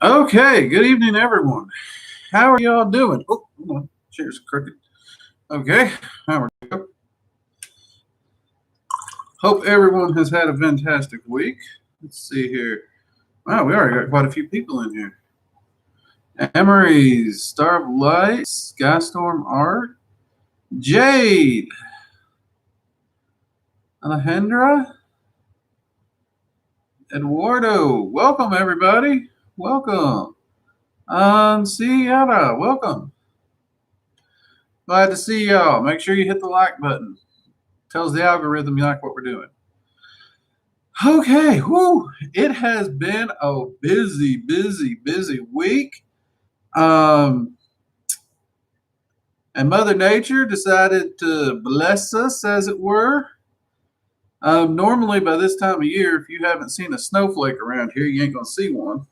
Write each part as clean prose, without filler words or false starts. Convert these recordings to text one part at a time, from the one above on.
Okay, good evening, everyone. How are y'all doing? Oh, hold on. Chair's crooked. Okay, how are you? Hope everyone has had a fantastic week. Let's see here. Wow, we already got quite a few people in here. Emery's, Star of Light, Skystorm Art, Jade, Alejandra, Eduardo. Welcome, everybody. Welcome. Sierra, welcome. Glad to see y'all. Make sure you hit the like button. Tells the algorithm you like what we're doing. Okay, whoo, it has been a busy week. And Mother Nature decided to bless us, as it were. Normally, by this time of year, if you haven't seen a snowflake around here, you ain't going to see one.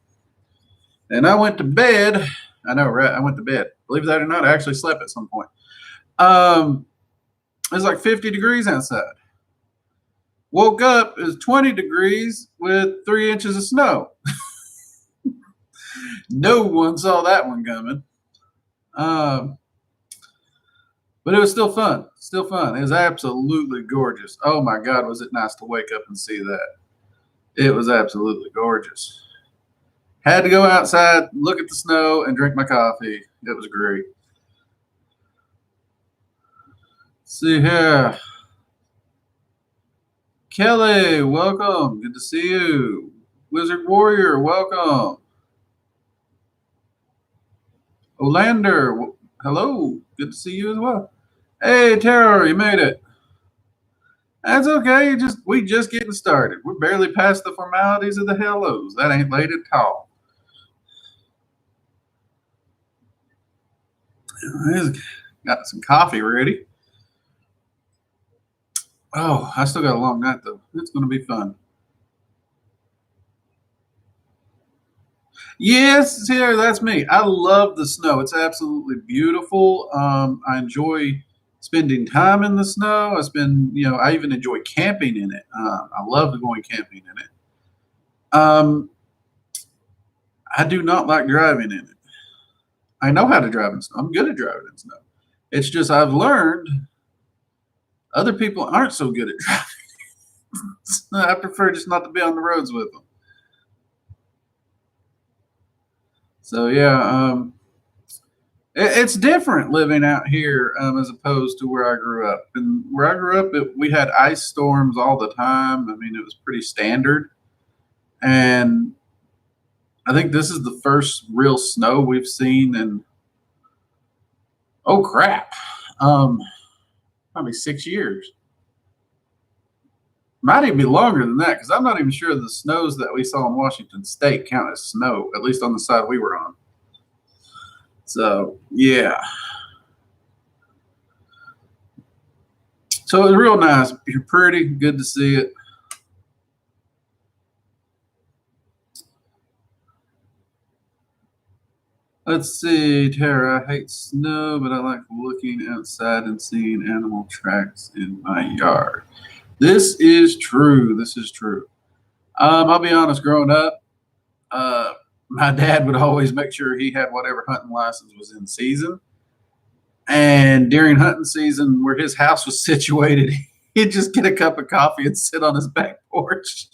And I went to bed. I know, right? I went to bed. Believe that or not, I actually slept at some point. It was like 50 degrees outside. Woke up, it was 20 degrees with 3 inches of snow. No one saw that one coming. But it was still fun. Still fun. It was absolutely gorgeous. Oh my God, was it nice to wake up and see that. It was absolutely gorgeous. Had to go outside, look at the snow, and drink my coffee. It was great. Let's see here. Kelly, welcome. Good to see you. Wizard Warrior, welcome. Olander, hello. Good to see you as well. Hey, Terror, you made it. That's okay. We just getting started. We're barely past the formalities of the hellos. That ain't late at all. Got some coffee ready. Oh, I still got a long night though. It's going to be fun. Yes, here, that's me. I love the snow. It's absolutely beautiful. I enjoy spending time in the snow. I even enjoy camping in it. I love going camping in it. I do not like driving in it. I know how to drive in snow. I'm good at driving in snow. It's just I've learned other people aren't so good at driving. I prefer just not to be on the roads with them. So yeah, it's different living out here as opposed to where I grew up. And where I grew up, we had ice storms all the time. I mean, it was pretty standard. And I think this is the first real snow we've seen in, oh crap, probably 6 years. Might even be longer than that because I'm not even sure the snows that we saw in Washington State count as snow, at least on the side we were on. So, yeah. So it was real nice. You're pretty. Good to see it. Let's see, Tara. I hate snow, but I like looking outside and seeing animal tracks in my yard. This is true. This is true. I'll be honest, growing up, my dad would always make sure he had whatever hunting license was in season. And during hunting season, where his house was situated, he'd just get a cup of coffee and sit on his back porch.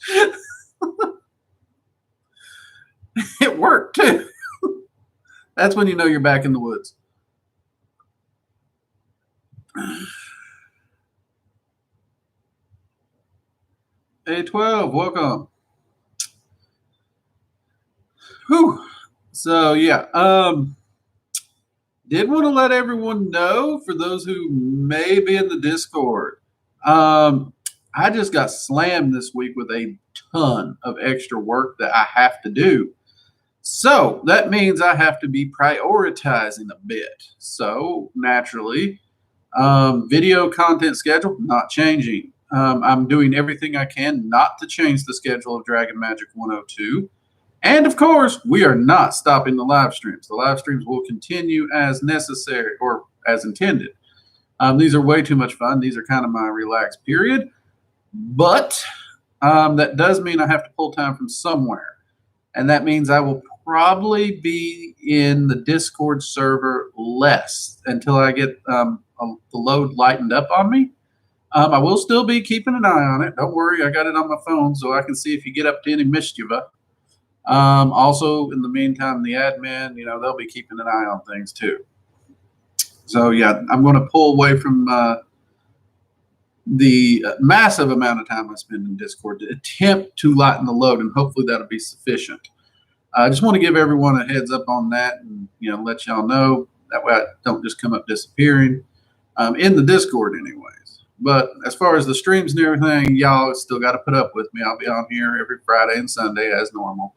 It worked too. That's when you know you're back in the woods. A12, welcome. Whew. So yeah, did want to let everyone know, for those who may be in the Discord, I just got slammed this week with a ton of extra work that I have to do. So that means I have to be prioritizing a bit. So naturally, video content schedule not changing. I'm doing everything I can not to change the schedule of Dragon Magic 102. And of course, we are not stopping the live streams. The live streams will continue as necessary or as intended. These are way too much fun. These are kind of my relaxed period. But that does mean I have to pull time from somewhere. And that means I will probably be in the Discord server less until I get the load lightened up on me. I will still be keeping an eye on it. Don't worry, I got it on my phone so I can see if you get up to any mischief. Also, in the meantime, the admin, they'll be keeping an eye on things too. So yeah, I'm going to pull away from the massive amount of time I spend in Discord to attempt to lighten the load, and hopefully that'll be sufficient. I just want to give everyone a heads up on that, and let y'all know that way I don't just come up disappearing in the Discord, anyways. But as far as the streams and everything, y'all still got to put up with me. I'll be on here every Friday and Sunday as normal,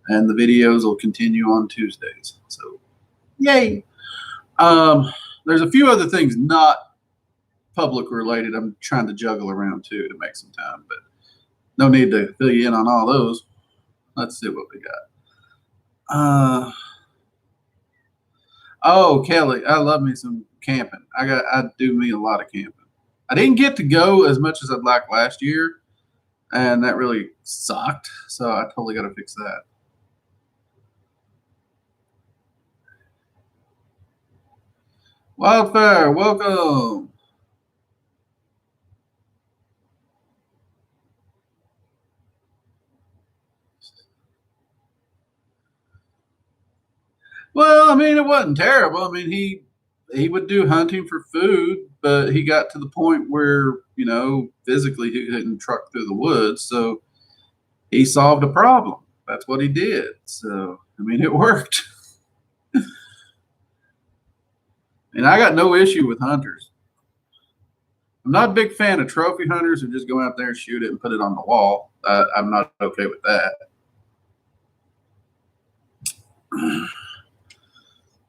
and the videos will continue on Tuesdays. So, yay! There's a few other things not public related I'm trying to juggle around too to make some time, but no need to fill you in on all those. Let's see what we got. Oh, Kelly, I love me some camping. I do me a lot of camping. I didn't get to go as much as I'd like last year, and that really sucked. So I totally got to fix that. Wildfire, welcome. Well, I mean, it wasn't terrible. I mean, he would do hunting for food, but he got to the point where, physically he couldn't truck through the woods. So he solved a problem. That's what he did. So, I mean, it worked. And I got no issue with hunters. I'm not a big fan of trophy hunters who just go out there and shoot it and put it on the wall. I'm not okay with that.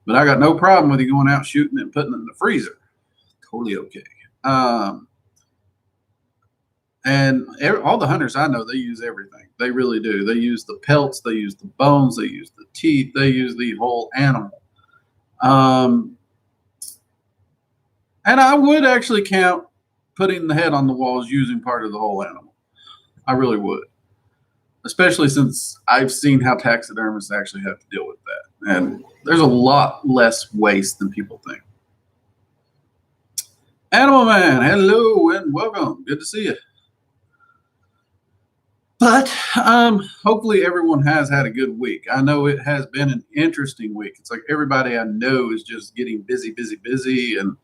But I got no problem with you going out shooting it and putting it in the freezer. Totally okay. And all the hunters I know, they use everything. They really do. They use the pelts, they use the bones, they use the teeth, they use the whole animal. And I would actually count putting the head on the wall as using part of the whole animal. I really would. Especially since I've seen how taxidermists actually have to deal with that. And there's a lot less waste than people think. Animal Man, hello and welcome. Good to see you. But hopefully everyone has had a good week. I know it has been an interesting week. It's like everybody I know is just getting busy, and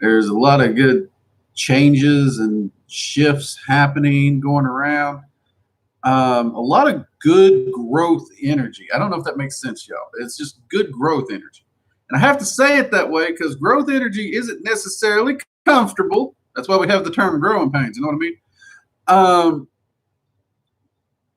there's a lot of good changes and shifts happening, going around. A lot of good growth energy. I don't know if that makes sense, y'all. It's just good growth energy. And I have to say it that way because growth energy isn't necessarily comfortable. That's why we have the term growing pains. You know what I mean?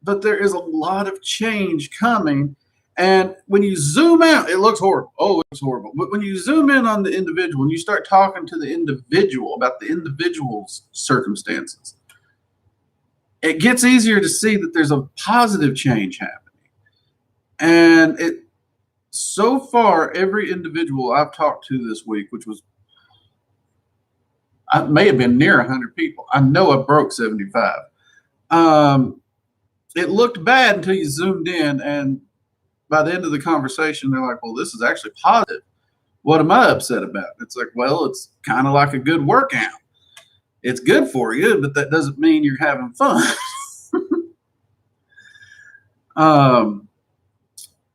But there is a lot of change coming. And when you zoom out, it looks horrible. Oh, it looks horrible. But when you zoom in on the individual and you start talking to the individual about the individual's circumstances, it gets easier to see that there's a positive change happening. And so far, every individual I've talked to this week, which was, I may have been near 100 people. I know I broke 75. It looked bad until you zoomed in, and by the end of the conversation, they're like, well, this is actually positive. What am I upset about? It's like, well, it's kind of like a good workout. It's good for you, but that doesn't mean you're having fun.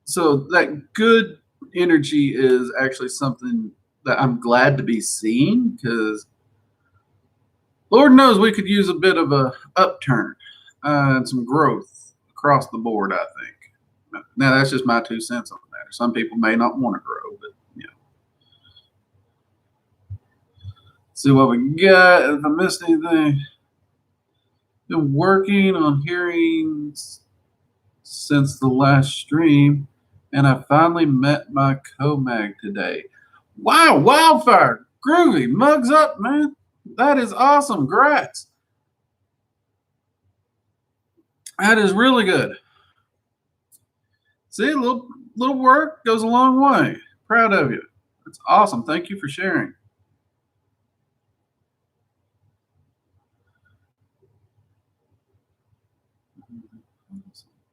So that good energy is actually something that I'm glad to be seeing, because Lord knows we could use a bit of a upturn and some growth across the board, I think. Now, that's just my 2 cents on that. Some people may not want to grow, but see what we got. If I missed anything, been working on hearings since the last stream, and I finally met my co-mag today. Wow, Wildfire, groovy, mugs up, man. That is awesome. Congrats. That is really good. See, a little work goes a long way. Proud of you. That's awesome. Thank you for sharing.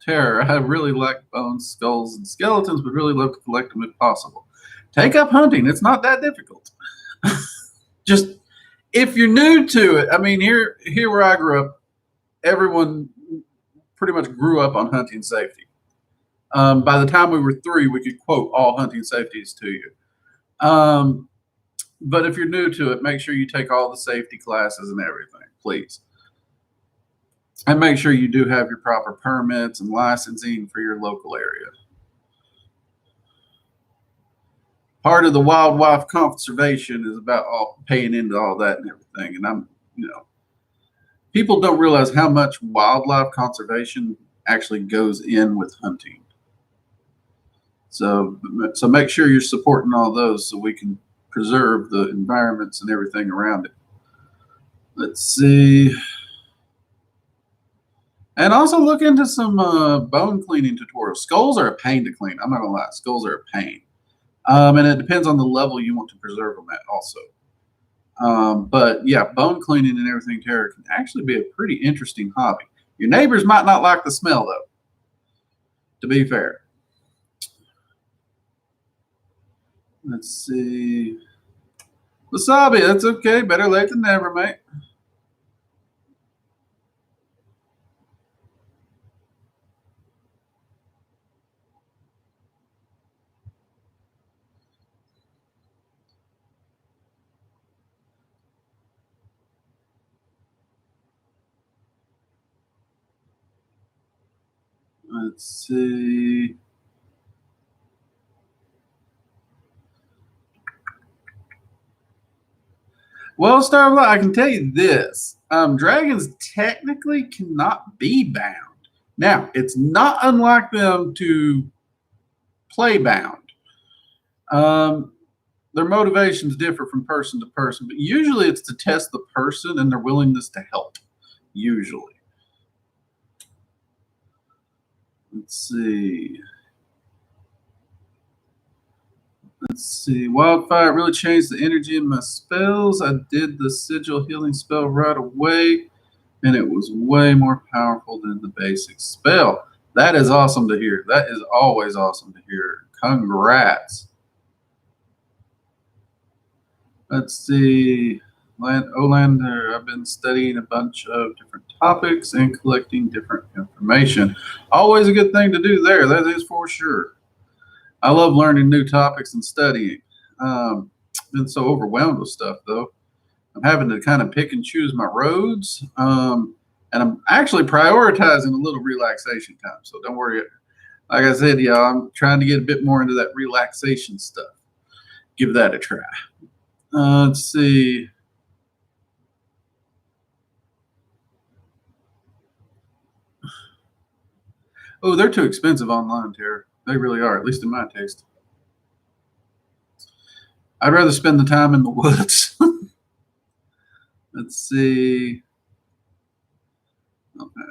Terror. I really like bones, skulls, and skeletons, but really love to collect them if possible. Take up hunting. It's not that difficult. Just if you're new to it, I mean, here where I grew up, everyone pretty much grew up on hunting safety. By the time we were 3, we could quote all hunting safeties to you. But if you're new to it, make sure you take all the safety classes and everything, please. And make sure you do have your proper permits and licensing for your local area. Part of the wildlife conservation is about paying into all that and everything. And people don't realize how much wildlife conservation actually goes in with hunting. So make sure you're supporting all those so we can preserve the environments and everything around it. Let's see. And also look into some bone cleaning tutorials. Skulls are a pain to clean. I'm not going to lie. Skulls are a pain. And it depends on the level you want to preserve them at also. But yeah, bone cleaning and everything, Terror, can actually be a pretty interesting hobby. Your neighbors might not like the smell, though, to be fair. Let's see. Wasabi, that's okay. Better late than never, mate. Let's see. Well, Starlight, I can tell you this. Dragons technically cannot be bound. Now, it's not unlike them to play bound. Their motivations differ from person to person, but usually it's to test the person and their willingness to help, usually. Let's see. Wildfire really changed the energy in my spells. I did the sigil healing spell right away, and it was way more powerful than the basic spell. That is awesome to hear. That is always awesome to hear. Congrats. Let's see. Olander, I've been studying a bunch of different topics and collecting different information. Always a good thing to do there. That is for sure. I love learning new topics and studying. Been so overwhelmed with stuff, though. I'm having to kind of pick and choose my roads. And I'm actually prioritizing a little relaxation time. So don't worry. Like I said, y'all, I'm trying to get a bit more into that relaxation stuff. Give that a try. Let's see. Oh, they're too expensive online, Tara. They really are, at least in my taste. I'd rather spend the time in the woods. Let's see. Okay.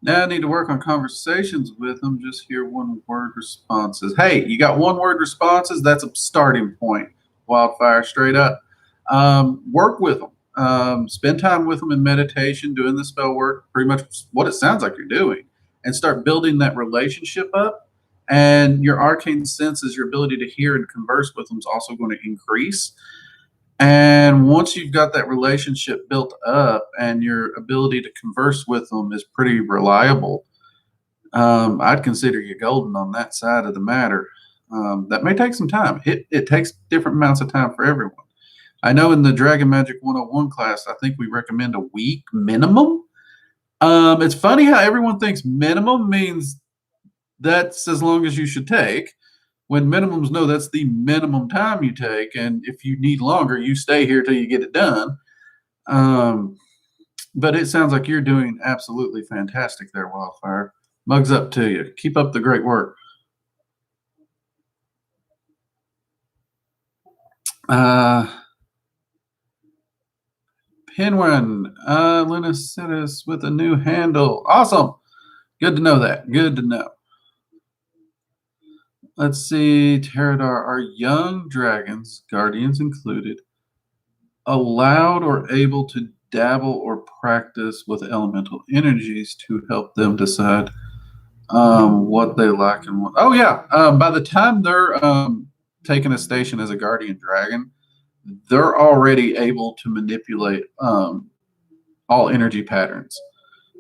Now I need to work on conversations with them. Just hear one-word responses. Hey, you got one-word responses? That's a starting point. Wildfire, straight up. Work with them. Spend time with them in meditation, doing the spell work, pretty much what it sounds like you're doing, and start building that relationship up. And your arcane senses, your ability to hear and converse with them is also going to increase. And once you've got that relationship built up and your ability to converse with them is pretty reliable, I'd consider you golden on that side of the matter. That may take some time. It takes different amounts of time for everyone. I know in the Dragon Magic 101 class, I think we recommend a week minimum. It's funny how everyone thinks minimum means that's as long as you should take, when minimums know that's the minimum time you take. And if you need longer, you stay here till you get it done. But it sounds like you're doing absolutely fantastic there, Wildfire. Mugs up to you. Keep up the great work. Penguin, Luna sent us with a new handle. Awesome. Good to know that. Good to know. Let's see. Teradar, are young dragons, guardians included, allowed or able to dabble or practice with elemental energies to help them decide what they like and what. Oh yeah, by the time they're taking a station as a guardian dragon, they're already able to manipulate all energy patterns.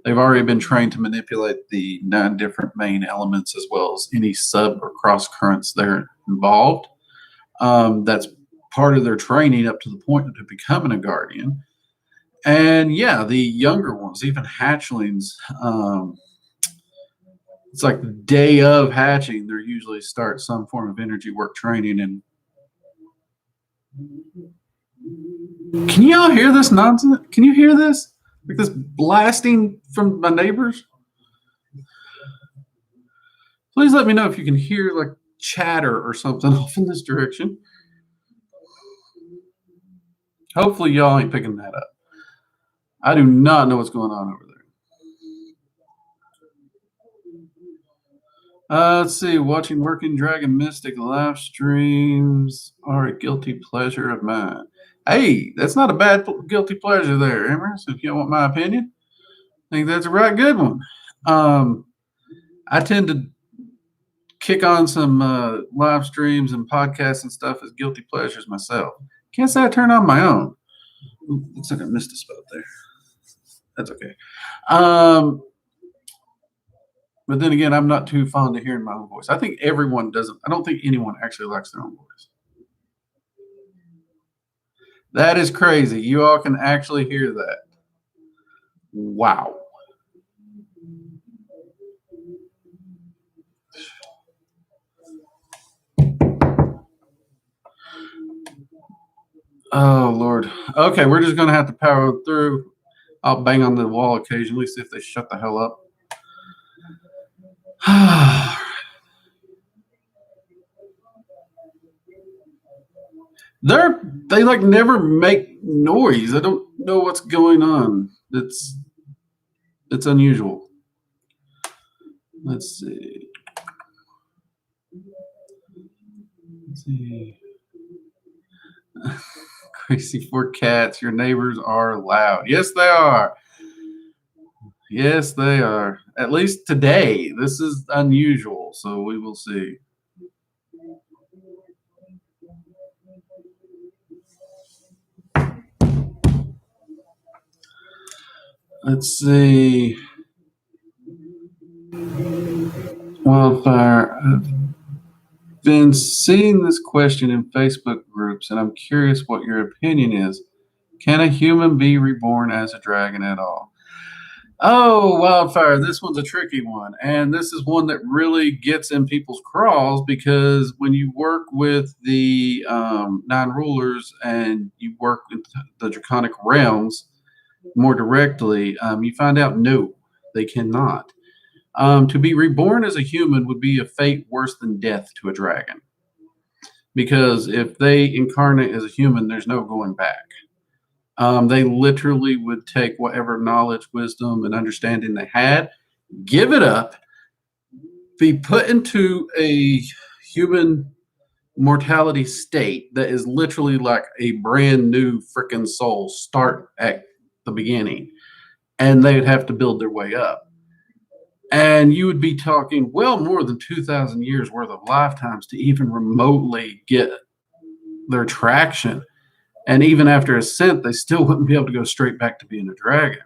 They've already been trained to manipulate the 9 different main elements as well as any sub or cross currents that are involved. That's part of their training up to the point of becoming a guardian. And yeah, the younger ones, even hatchlings, it's like the day of hatching, they usually start some form of energy work training. And can y'all hear this nonsense? Can you hear this? Like this blasting from my neighbors? Please let me know if you can hear like chatter or something off in this direction. Hopefully y'all ain't picking that up. I do not know what's going on over there. Let's see. Watching Working Dragon Mystic live streams are a guilty pleasure of mine. Hey, that's not a bad guilty pleasure there, Emmer. So if you want my opinion, I think that's a right good one. I tend to kick on some live streams and podcasts and stuff as guilty pleasures myself. Can't say I turn on my own. Ooh, looks like I missed a spot there. That's okay. But then again, I'm not too fond of hearing my own voice. I think everyone doesn't. I don't think anyone actually likes their own voice. That is crazy. You all can actually hear that. Wow. Oh, Lord. Okay, we're just going to have to power through. I'll bang on the wall occasionally, see if they shut the hell up. They like never make noise. I don't know what's going on. It's unusual. Let's see. Crazy 4 cats. Your neighbors are loud. Yes, they are. Yes, they are. At least today. This is unusual, so we will see. Let's see. Wildfire. I've been seeing this question in Facebook groups, and I'm curious what your opinion is. Can a human be reborn as a dragon at all? Oh, Wildfire, this one's a tricky one. And this is one that really gets in people's craws because when you work with the 9 rulers and you work with the draconic realms more directly, you find out no, they cannot. To be reborn as a human would be a fate worse than death to a dragon. Because if they incarnate as a human, there's no going back. They literally would take whatever knowledge, wisdom, and understanding they had, give it up, be put into a human mortality state that is literally like a brand new freaking soul, start at the beginning, and they'd have to build their way up. And you would be talking well more than 2,000 years worth of lifetimes to even remotely get their traction. And even after ascent, they still wouldn't be able to go straight back to being a dragon.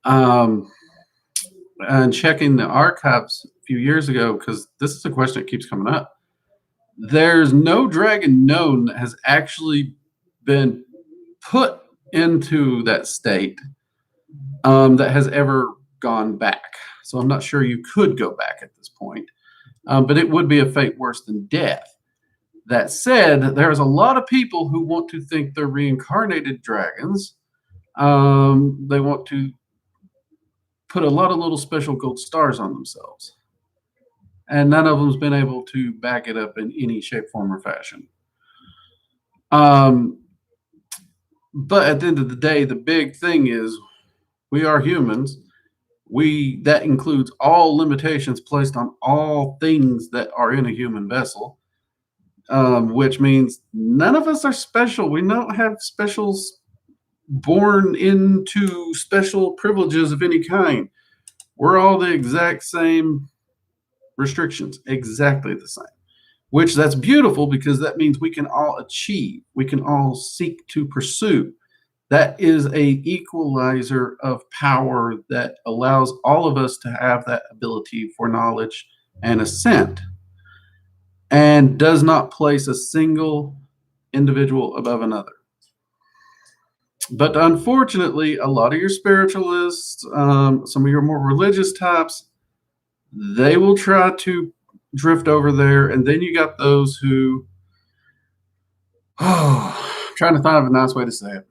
And checking the archives a few years ago, because this is a question that keeps coming up, there's no dragon known that has actually been put into that state that has ever gone back. So I'm not sure you could go back at this point, but it would be a fate worse than death. That said, there's a lot of people who want to think they're reincarnated dragons. They want to put a lot of little special gold stars on themselves. And none of them's been able to back it up in any shape, form, or fashion. But at the end of the day, the big thing is we are humans. That includes all limitations placed on all things that are in a human vessel. Which means none of us are special. We don't have special born into special privileges of any kind. We're all the exact same restrictions, exactly the same. Which that's beautiful because that means we can all achieve, we can all seek to pursue. That is a equalizer of power that allows all of us to have that ability for knowledge and ascent, and does not place a single individual above another. But unfortunately, a lot of your spiritualists, some of your more religious types, they will try to drift over there. And then you got those who, I'm trying to think of a nice way to say it.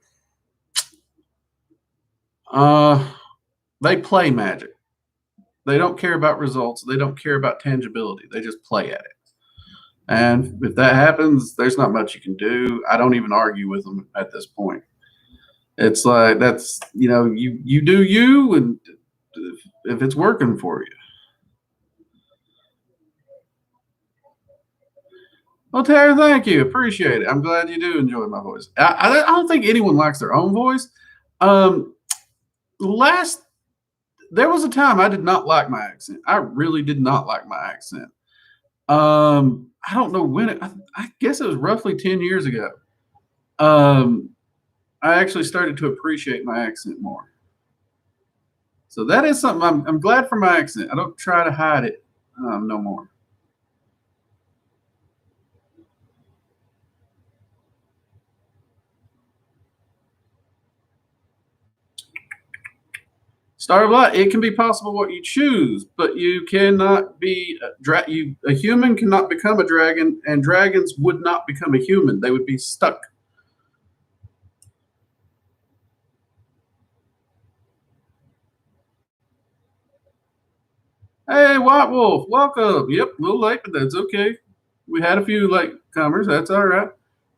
They play magic. They don't care about results. They don't care about tangibility. They just play at it. And if that happens, there's not much you can do. I don't even argue with them at this point. It's like, that's, you do you, and if it's working for you. Well, Tara, thank you. Appreciate it. I'm glad you do enjoy my voice. I don't think anyone likes their own voice. There was a time I did not like my accent. I really did not like my accent. I don't know when I guess it was roughly 10 years ago. I actually started to appreciate my accent more. So that is something I'm glad for my accent. I don't try to hide it no more. Star of Light, it can be possible what you choose, but you cannot be a human cannot become a dragon, and dragons would not become a human. They would be stuck. Hey, White Wolf, welcome. Yep, a little late, but that's okay. We had a few late comers. That's all right.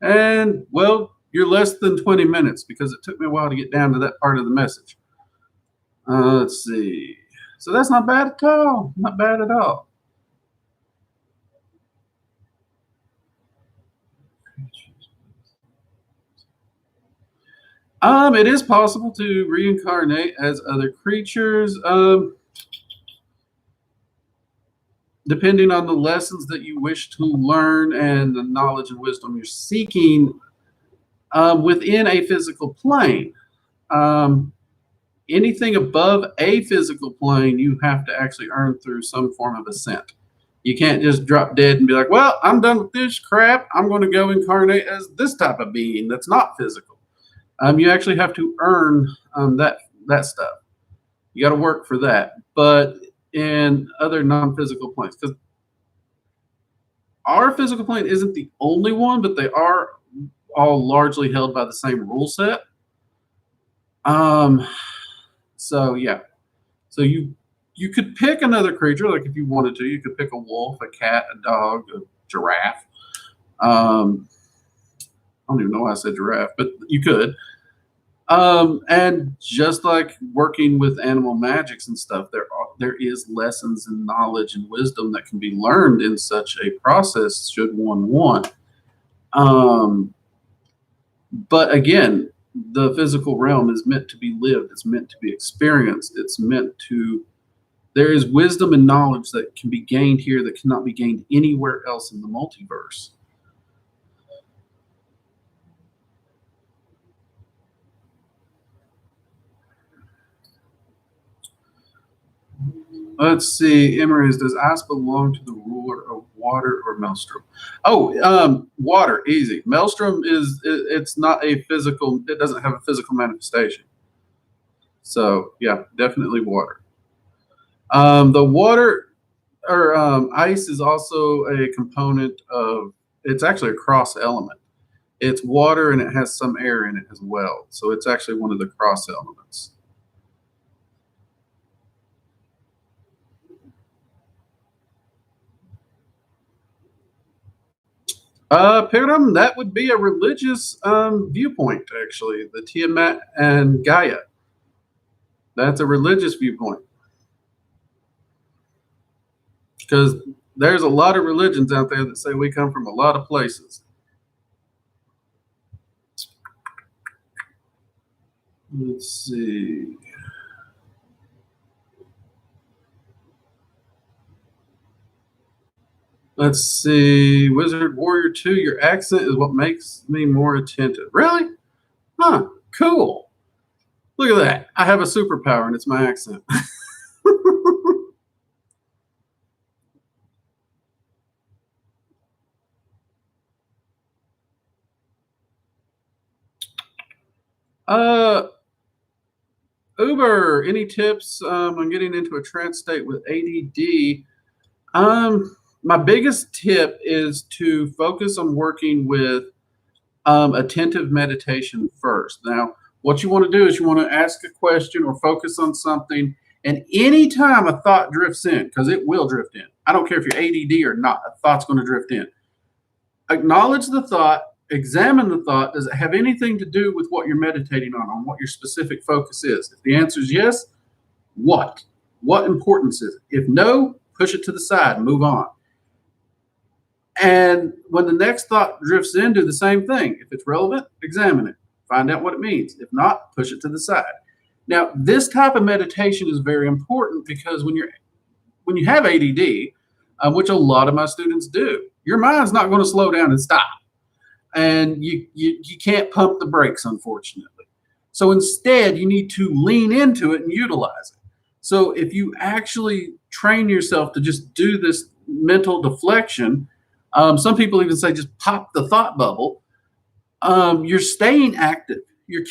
And, well, you're less than 20 minutes because it took me a while to get down to that part of the message. Let's see. So that's not bad at all. Not bad at all. It is possible to reincarnate as other creatures. Depending on the lessons that you wish to learn and the knowledge and wisdom you're seeking within a physical plane. Anything above a physical plane, you have to actually earn through some form of ascent. You can't just drop dead and be like, well, I'm done with this crap. I'm going to go incarnate as this type of being that's not physical. You actually have to earn that stuff. You got to work for that. But in other non-physical planes, because our physical plane isn't the only one, but they are all largely held by the same rule set. So yeah, so you could pick another creature, like if you wanted to. You could pick a wolf, a cat, a dog, a giraffe. I don't even know why I said giraffe, but you could. And just like working with animal magics and stuff, there is lessons and knowledge and wisdom that can be learned in such a process should one want. But again, the physical realm is meant to be lived. It's meant to be experienced. It's meant to. There is wisdom and knowledge that can be gained here that cannot be gained anywhere else in the multiverse. Let's see. Emery's, does ice belong to the ruler of water or Maelstrom? Oh, water, easy. Maelstrom it's not a physical, it doesn't have a physical manifestation. So, yeah, definitely water. The water or ice is also a component of, it's actually a cross element. It's water and it has some air in it as well. So it's actually one of the cross elements. Piram, that would be a religious viewpoint, actually. The Tiamat and Gaia. That's a religious viewpoint. Because there's a lot of religions out there that say we come from a lot of places. Let's see. Let's see. Wizard Warrior 2, your accent is what makes me more attentive. Really? Huh. Cool. Look at that. I have a superpower and it's my accent. uh, Uber, any tips on getting into a trance state with ADD? My biggest tip is to focus on working with attentive meditation first. Now, what you want to do is you want to ask a question or focus on something. And anytime a thought drifts in, because it will drift in, I don't care if you're ADD or not, a thought's going to drift in. Acknowledge the thought, examine the thought. Does it have anything to do with what you're meditating on what your specific focus is? If the answer is yes, what? What importance is it? If no, push it to the side and move on. And when the next thought drifts in, do the same thing. If it's relevant, examine it. Find out what it means. If not, push it to the side. Now, this type of meditation is very important because when you have ADD, which a lot of my students do, your mind's not going to slow down and stop, and you can't pump the brakes, unfortunately. So instead, you need to lean into it and utilize it. So if you actually train yourself to just do this mental deflection, some people even say just pop the thought bubble. You're staying active. Your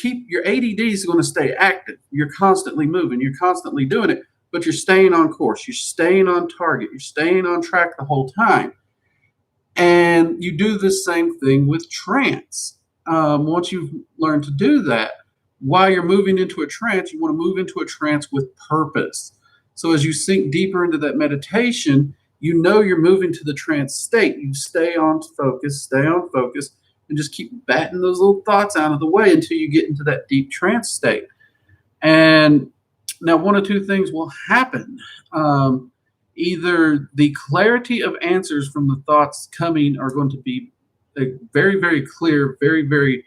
ADD is going to stay active. You're constantly moving. You're constantly doing it, but you're staying on course. You're staying on target. You're staying on track the whole time. And you do the same thing with trance. Once you've learned to do that, while you're moving into a trance, you want to move into a trance with purpose. So as you sink deeper into that meditation, you know you're moving to the trance state. You stay on focus, and just keep batting those little thoughts out of the way until you get into that deep trance state. And now one of two things will happen. Either the clarity of answers from the thoughts coming are going to be very, very clear, very, very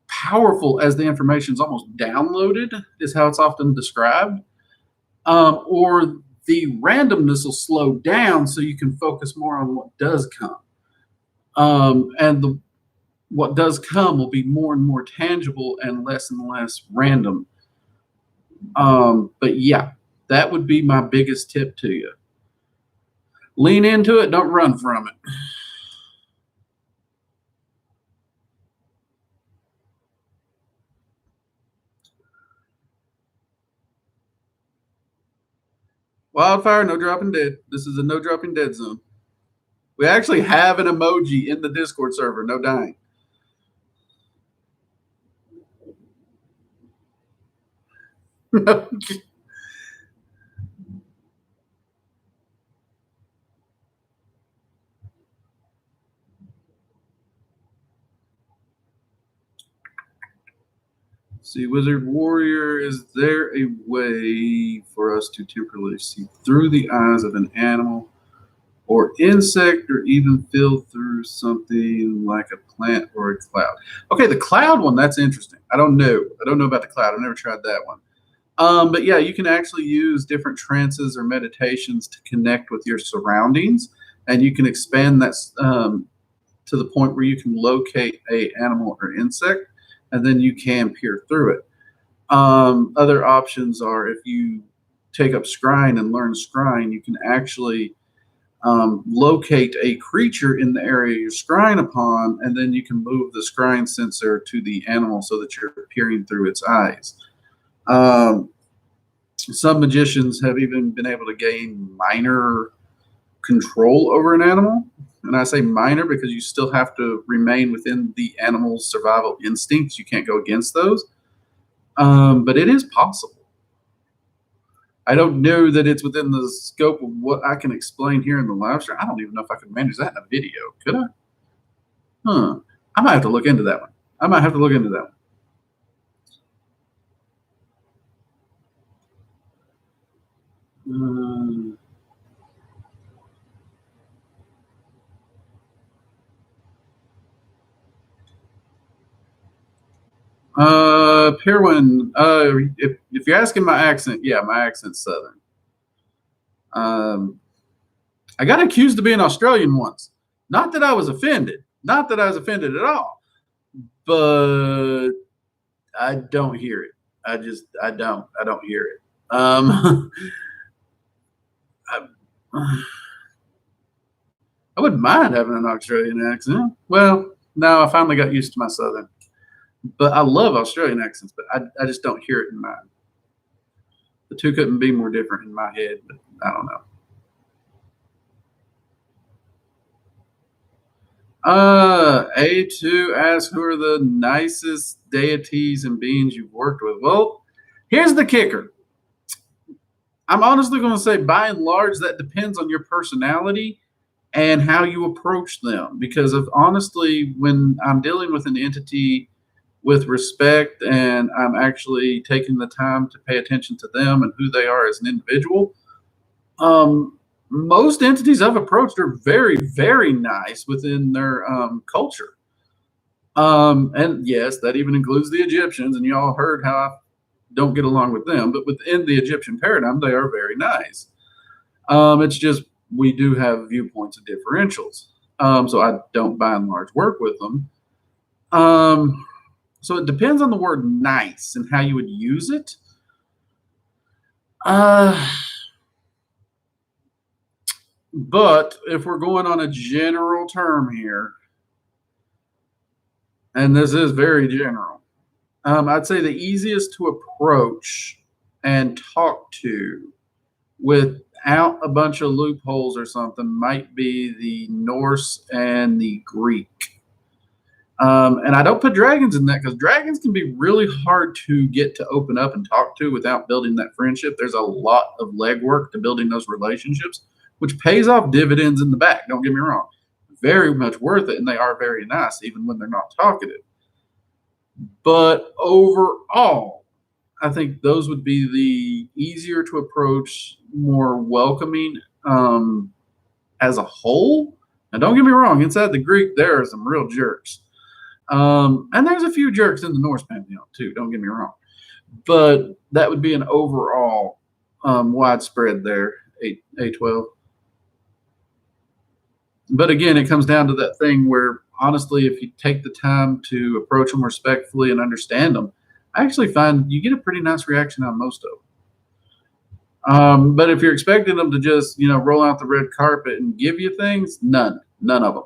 powerful as the information is almost downloaded, is how it's often described, or the randomness will slow down so you can focus more on what does come. And what does come will be more and more tangible and less random. But yeah, that would be my biggest tip to you. Lean into it, don't run from it. Wildfire, no dropping dead. This is a no dropping dead zone. We actually have an emoji in the Discord server, no dying. See, Wizard Warrior, is there a way for us to temporarily see through the eyes of an animal or insect, or even feel through something like a plant or a cloud? Okay, the cloud one, that's interesting. I don't know. I don't know about the cloud. I've never tried that one. But yeah, you can actually use different trances or meditations to connect with your surroundings, and you can expand that to the point where you can locate a animal or insect, and then you can peer through it. Other options are if you take up scrying and learn scrying, you can actually locate a creature in the area you're scrying upon, and then you can move the scrying sensor to the animal so that you're peering through its eyes. Some magicians have even been able to gain minor control over an animal. And I say minor because you still have to remain within the animal's survival instincts. You can't go against those. But it is possible. I don't know that it's within the scope of what I can explain here in the live stream. I don't even know if I could manage that in a video. Could I? I might have to look into that one. Pirwin, if you're asking my accent, yeah, my accent's Southern. I got accused of being Australian once. Not that I was offended. Not that I was offended at all. But I don't hear it. I don't hear it. I, I wouldn't mind having an Australian accent. Well, no, I finally got used to my Southern. But I love Australian accents, but I just don't hear it in mine. The two couldn't be more different in my head, but I don't know. A2 asks, who are the nicest deities and beings you've worked with? Well, here's the kicker. I'm honestly going to say, by and large, that depends on your personality and how you approach them. Because honestly, when I'm dealing with an entity with respect and I'm actually taking the time to pay attention to them and who they are as an individual, most entities I've approached are very, very nice within their culture. And yes, that even includes the Egyptians, and you all heard how I don't get along with them, but within the Egyptian paradigm, they are very nice. It's just we do have viewpoints of differentials. So I don't by and large work with them. So it depends on the word nice and how you would use it. But if we're going on a general term here, and this is very general, I'd say the easiest to approach and talk to without a bunch of loopholes or something might be the Norse and the Greek. And I don't put dragons in that because dragons can be really hard to get to open up and talk to without building that friendship. There's a lot of legwork to building those relationships, which pays off dividends in the back. Don't get me wrong. Very much worth it, and they are very nice, even when they're not talkative. But overall, I think those would be the easier to approach, more welcoming as a whole. Now, don't get me wrong. Inside the Greek, there are some real jerks. And there's a few jerks in the Norse pantheon, too. Don't get me wrong. But that would be an overall widespread there, A12. But again, it comes down to that thing where, honestly, if you take the time to approach them respectfully and understand them, I actually find you get a pretty nice reaction on most of them. But if you're expecting them to just, roll out the red carpet and give you things, none of them.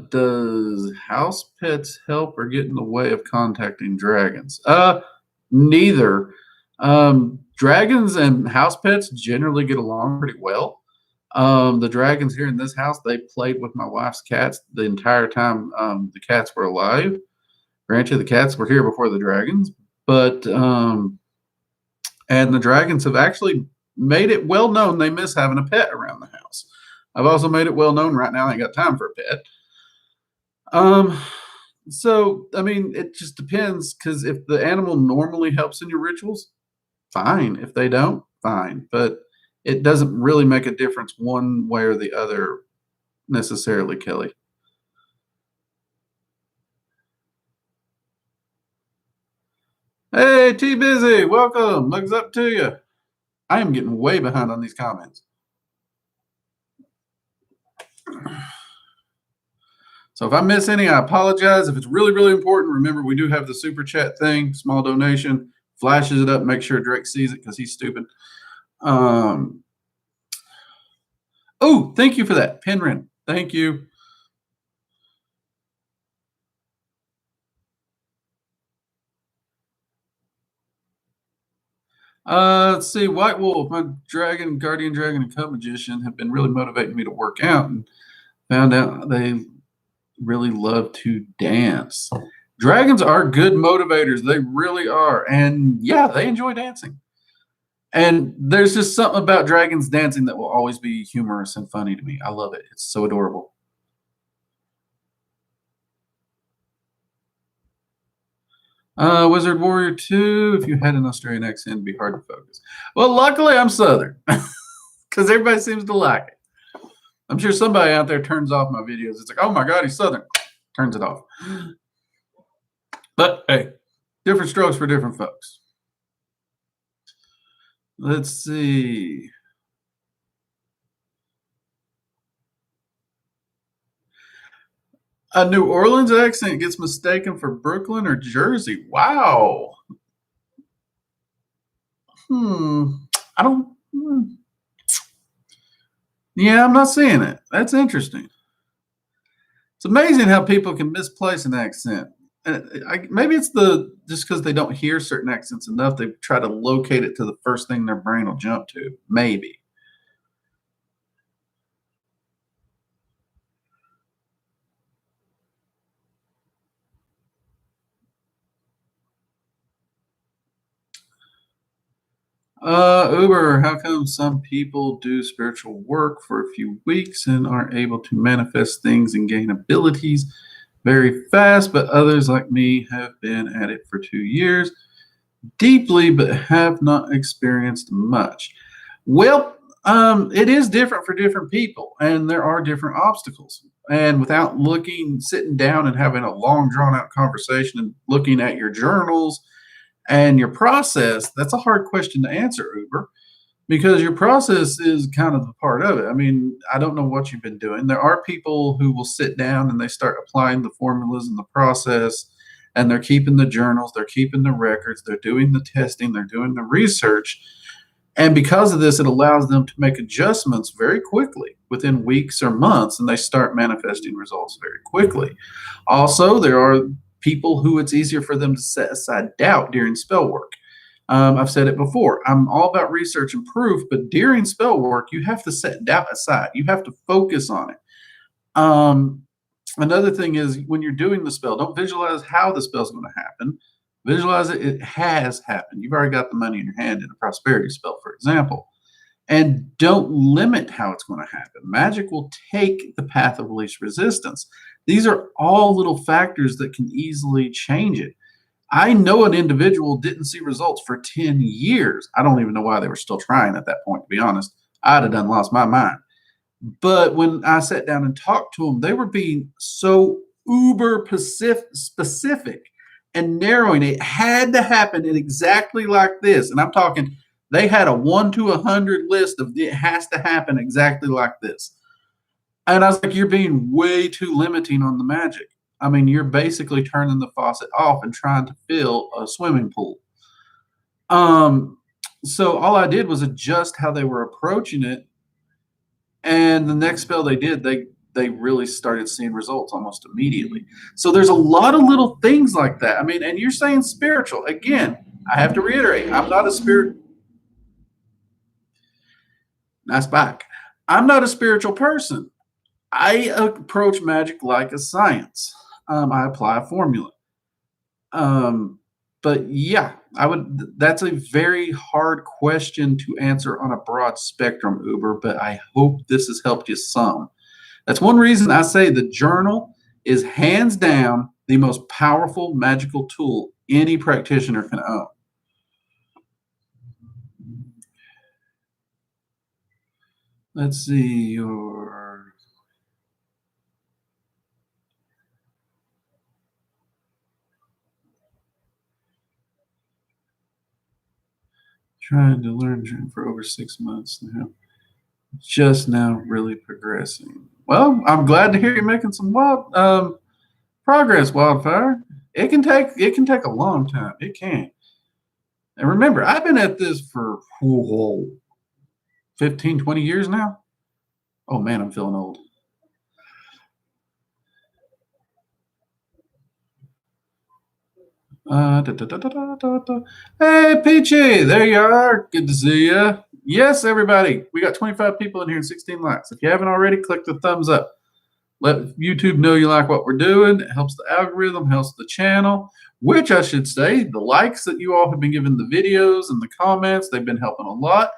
Does house pets help or get in the way of contacting dragons? Neither. Dragons and house pets generally get along pretty well. The dragons here in this house, they played with my wife's cats the entire time the cats were alive. Granted, the cats were here before the dragons, but and the dragons have actually made it well known they miss having a pet around the house. I've also made it well known right now I ain't got time for a pet. So I mean, it just depends because if the animal normally helps in your rituals, fine. If they don't, fine. But it doesn't really make a difference one way or the other necessarily, Kelly. Hey, T Busy, welcome. Legs up to you. I am getting way behind on these comments. So if I miss any, I apologize. If it's really, really important, remember we do have the super chat thing, small donation, flashes it up, make sure Drake sees it because he's stupid. Oh, thank you for that, Penrin. Thank you. Let's see. White Wolf, my dragon, guardian dragon, and cub magician have been really motivating me to work out, and found out they really love to dance. Dragons are good motivators. They really are. And yeah, they enjoy dancing. And there's just something about dragons dancing that will always be humorous and funny to me. I love it. It's so adorable. Wizard Warrior 2, if you had an Australian accent, it'd be hard to focus. Well, luckily I'm Southern because everybody seems to like it. I'm sure somebody out there turns off my videos. It's like, oh my God, he's Southern. Turns it off. But hey, different strokes for different folks. Let's see. A New Orleans accent gets mistaken for Brooklyn or Jersey. Wow. I don't. Yeah, I'm not seeing it. That's interesting. It's amazing how people can misplace an accent. Maybe it's just because they don't hear certain accents enough, they try to locate it to the first thing their brain will jump to. Maybe. Uber, how come some people do spiritual work for a few weeks and are able to manifest things and gain abilities very fast, but others like me have been at it for 2 years deeply but have not experienced much? Well, it is different for different people, and there are different obstacles. And without sitting down and having a long, drawn out conversation and looking at your journals and your process, that's a hard question to answer, Uber, because your process is kind of a part of it. I mean, I don't know what you've been doing. There are people who will sit down and they start applying the formulas and the process, and they're keeping the journals, they're keeping the records, they're doing the testing, they're doing the research. And because of this, it allows them to make adjustments very quickly within weeks or months, and they start manifesting results very quickly. Also, there are people who it's easier for them to set aside doubt during spell work. I've said it before. I'm all about research and proof, but during spell work, you have to set doubt aside. You have to focus on it. Another thing is when you're doing the spell, don't visualize how the spell's going to happen. Visualize it has happened. You've already got the money in your hand in a prosperity spell, for example. And don't limit how it's going to happen. Magic will take the path of least resistance. These are all little factors that can easily change it. I know an individual didn't see results for 10 years. I don't even know why they were still trying at that point, to be honest. I'd have done lost my mind. But when I sat down and talked to them, they were being so uber specific and narrowing. It had to happen in exactly like this. And I'm talking, they had a 1 to 100 list of it has to happen exactly like this. And I was like, you're being way too limiting on the magic. I mean, you're basically turning the faucet off and trying to fill a swimming pool. So all I did was adjust how they were approaching it. And the next spell they did, they really started seeing results almost immediately. So there's a lot of little things like that. I mean, and you're saying spiritual. Again, I have to reiterate, I'm not a spirit. Nice back. I'm not a spiritual person. I approach magic like a science. I apply a formula. But yeah, that's a very hard question to answer on a broad spectrum, Uber, but I hope this has helped you some. That's one reason I say the journal is hands down the most powerful magical tool any practitioner can own. Let's see your. Trying to learn for over 6 months now. Just now really progressing. Well, I'm glad to hear you're making some progress, Wildfire. It can take a long time. It can. And remember, I've been at this for 15, 20 years now. Oh man, I'm feeling old. Hey, Peachy, there you are. Good to see you. Yes, everybody. We got 25 people in here and 16 likes. If you haven't already, click the thumbs up. Let YouTube know you like what we're doing. It helps the algorithm, helps the channel, which I should say, the likes that you all have been giving the videos and the comments, they've been helping a lot.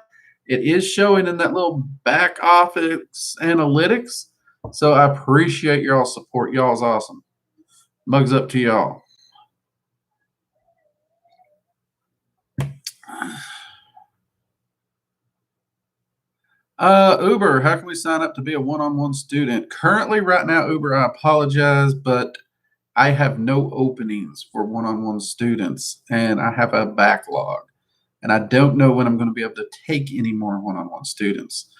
It is showing in that little back office analytics. So I appreciate y'all's support. Y'all's awesome. Mugs up to y'all. Uber, how can we sign up to be a one-on-one student? Currently, right now, Uber, I apologize, but I have no openings for one-on-one students, and I have a backlog, and I don't know when I'm going to be able to take any more one-on-one students.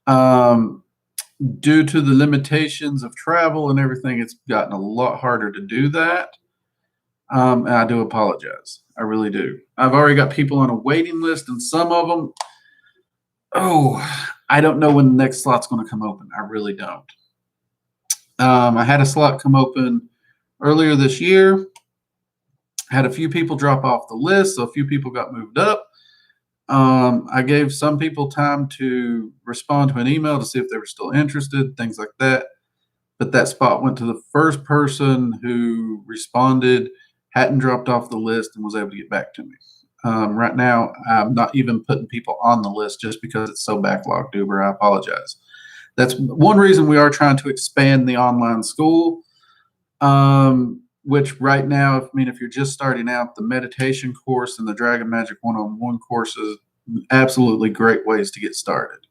Due to the limitations of travel and everything, it's gotten a lot harder to do that. And I do apologize. I really do. I've already got people on a waiting list, and some of them, I don't know when the next slot's going to come open. I really don't. I had a slot come open earlier this year. Had a few people drop off the list, so a few people got moved up. I gave some people time to respond to an email to see if they were still interested, things like that. But that spot went to the first person who responded, hadn't dropped off the list, and was able to get back to me. Right now, I'm not even putting people on the list just because it's so backlogged, Uber. I apologize. That's one reason we are trying to expand the online school, which right now, if you're just starting out, the meditation course and the Dragon Magic one-on-one courses, absolutely great ways to get started.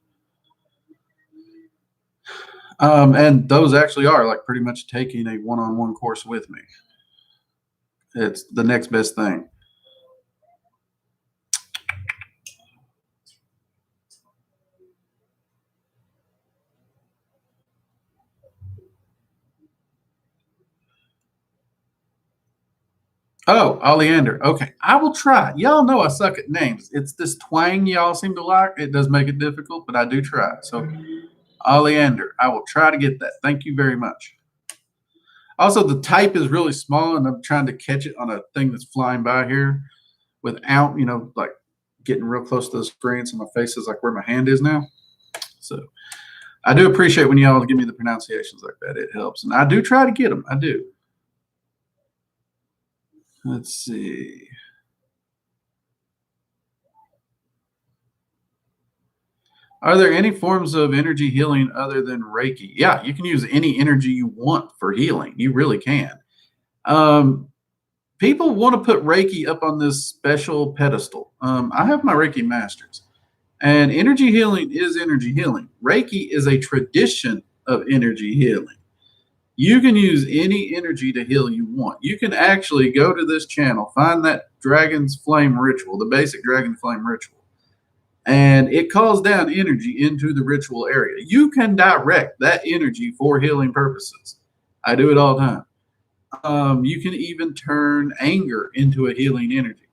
And those actually are like pretty much taking a one-on-one course with me. It's the next best thing. Oh, Oleander. Okay, I will try. Y'all know I suck at names. It's this twang y'all seem to like. It does make it difficult, but I do try. So, Oleander, I will try to get that. Thank you very much. Also, the type is really small, and I'm trying to catch it on a thing that's flying by here without, like getting real close to the screen, so my face is like where my hand is now. So, I do appreciate when y'all give me the pronunciations like that. It helps, and I do try to get them. I do. Let's see. Are there any forms of energy healing other than Reiki? Yeah, you can use any energy you want for healing. You really can. People want to put Reiki up on this special pedestal. I have my Reiki masters, and energy healing is energy healing. Reiki is a tradition of energy healing. You can use any energy to heal you want. You can actually go to this channel, find that Dragon's Flame ritual, the basic Dragon Flame ritual, and it calls down energy into the ritual area. You can direct that energy for healing purposes. I do it all the time. You can even turn anger into a healing energy.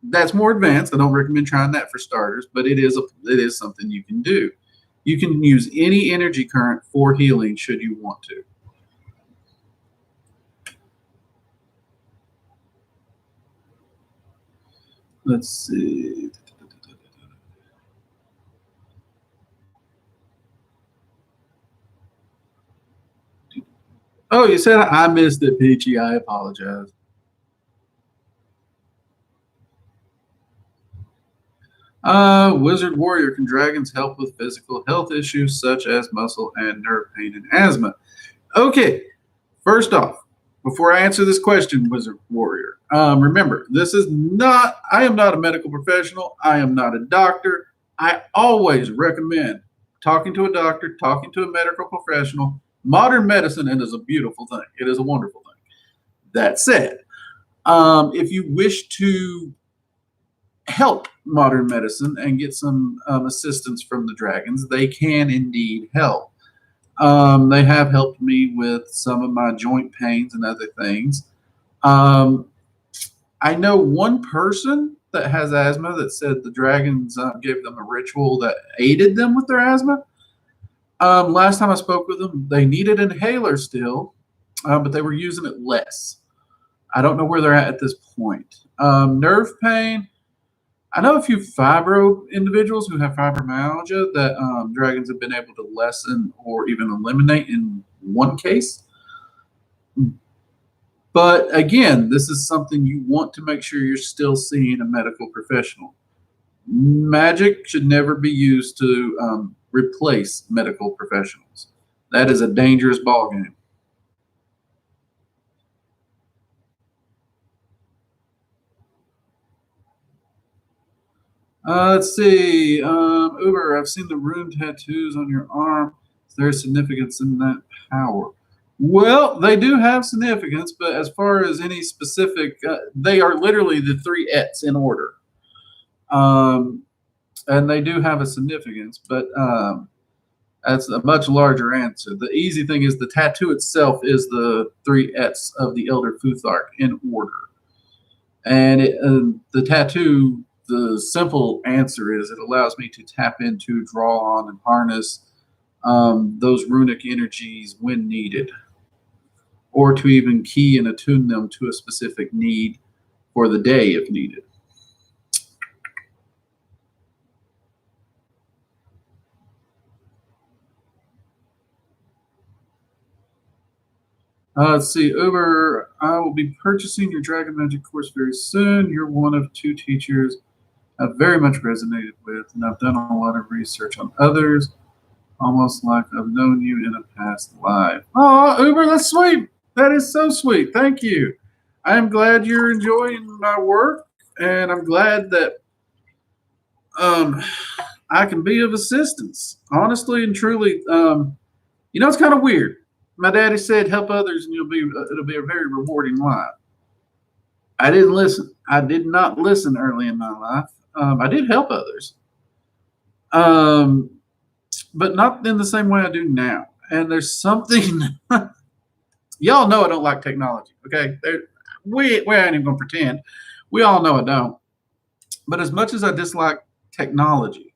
That's more advanced. I don't recommend trying that for starters, but it is something you can do. You can use any energy current for healing should you want to. Let's see. Oh, you said I missed it, Peachy. I apologize. Wizard Warrior, can dragons help with physical health issues such as muscle and nerve pain and asthma? Okay, first off, before I answer this question, Wizard Warrior, remember, I am not a medical professional. I am not a doctor. I always recommend talking to a doctor, talking to a medical professional. Modern medicine, and is a beautiful thing. It is a wonderful thing. That said, if you wish to help modern medicine and get some assistance from the dragons, they can indeed help. They have helped me with some of my joint pains and other things. I know one person that has asthma that said the dragons gave them a ritual that aided them with their asthma. Last time I spoke with them, they needed an inhaler still, but they were using it less. I don't know where they're at this point. Nerve pain. I know a few fibro individuals who have fibromyalgia that dragons have been able to lessen or even eliminate in one case. But again, this is something you want to make sure you're still seeing a medical professional. Magic should never be used to replace medical professionals. That is a dangerous ballgame. Let's see. Uber, I've seen the rune tattoos on your arm. Is there significance in that power? Well, they do have significance, but as far as any specific, they are literally the three Ets in order. And they do have a significance, but that's a much larger answer. The easy thing is the tattoo itself is the three Ets of the Elder Futhark in order. And the tattoo, the simple answer is it allows me to tap into, draw on, and harness those runic energies when needed, or to even key and attune them to a specific need for the day if needed. Let's see, Uber, I will be purchasing your Dragon Magic course very soon. You're one of two teachers I've very much resonated with, and I've done a lot of research on others, almost like I've known you in a past life. Oh, Uber, that's sweet. That is so sweet. Thank you. I am glad you're enjoying my work, and I'm glad that I can be of assistance. Honestly and truly, it's kind of weird. My daddy said, "Help others, and it'll be a very rewarding life." I didn't listen. I did not listen early in my life. I did help others, but not in the same way I do now. And there's something. Y'all know I don't like technology. Okay, we ain't even gonna pretend. We all know I don't. But as much as I dislike technology,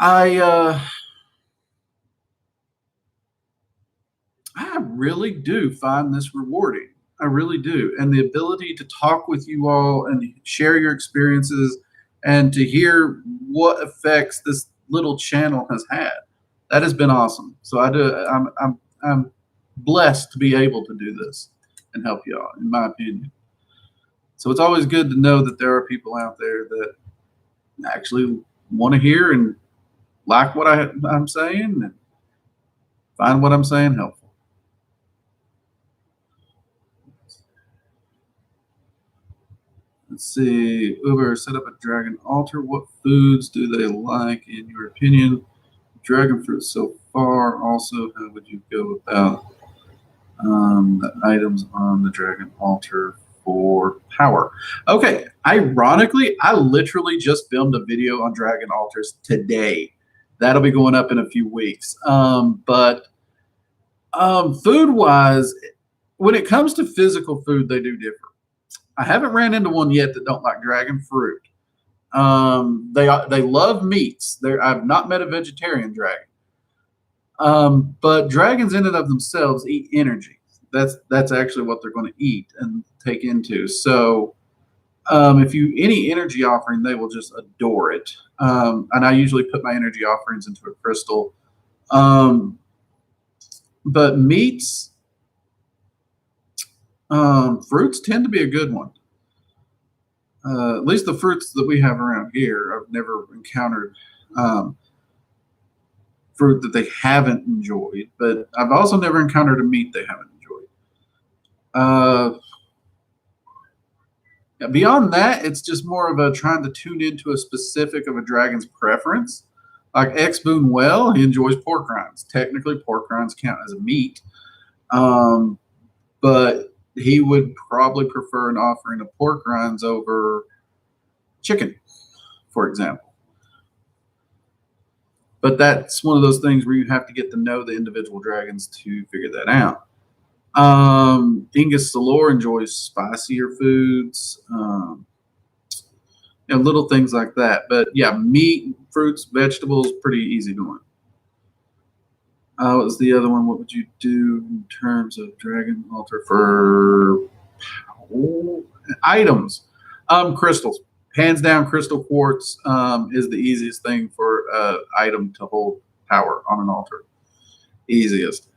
I really do find this rewarding. I really do. And the ability to talk with you all and share your experiences and to hear what effects this little channel has had, that has been awesome. So I'm blessed to be able to do this and help y'all, in my opinion. So it's always good to know that there are people out there that actually want to hear and like what I'm saying and find what I'm saying helpful. Let's see. Uber set up a dragon altar. What foods do they like, in your opinion? Dragon fruit so far. Also, how would you go about the items on the dragon altar for power? Okay. Ironically, I literally just filmed a video on dragon altars today. That'll be going up in a few weeks. But food-wise, when it comes to physical food, they do differ. I haven't ran into one yet that don't like dragon fruit. They love meats. I've not met a vegetarian dragon. But dragons in and of themselves eat energy. That's actually what they're going to eat and take into. So if any energy offering, they will just adore it. And I usually put my energy offerings into a crystal. But meats, fruits tend to be a good one. At least the fruits that we have around here, I've never encountered fruit that they haven't enjoyed, but I've also never encountered a meat they haven't enjoyed. Beyond that, it's just more of a trying to tune into a specific of a dragon's preference. Like X Boon Well, he enjoys pork rinds. Technically, pork rinds count as a meat, but he would probably prefer an offering of pork rinds over chicken, for example. But that's one of those things where you have to get to know the individual dragons to figure that out. Ingus Salor enjoys spicier foods, little things like that. But yeah, meat, fruits, vegetables, pretty easy going. What was the other one? What would you do in terms of dragon altar for items? Crystals. Hands down, crystal quartz is the easiest thing for an item to hold power on an altar. Easiest.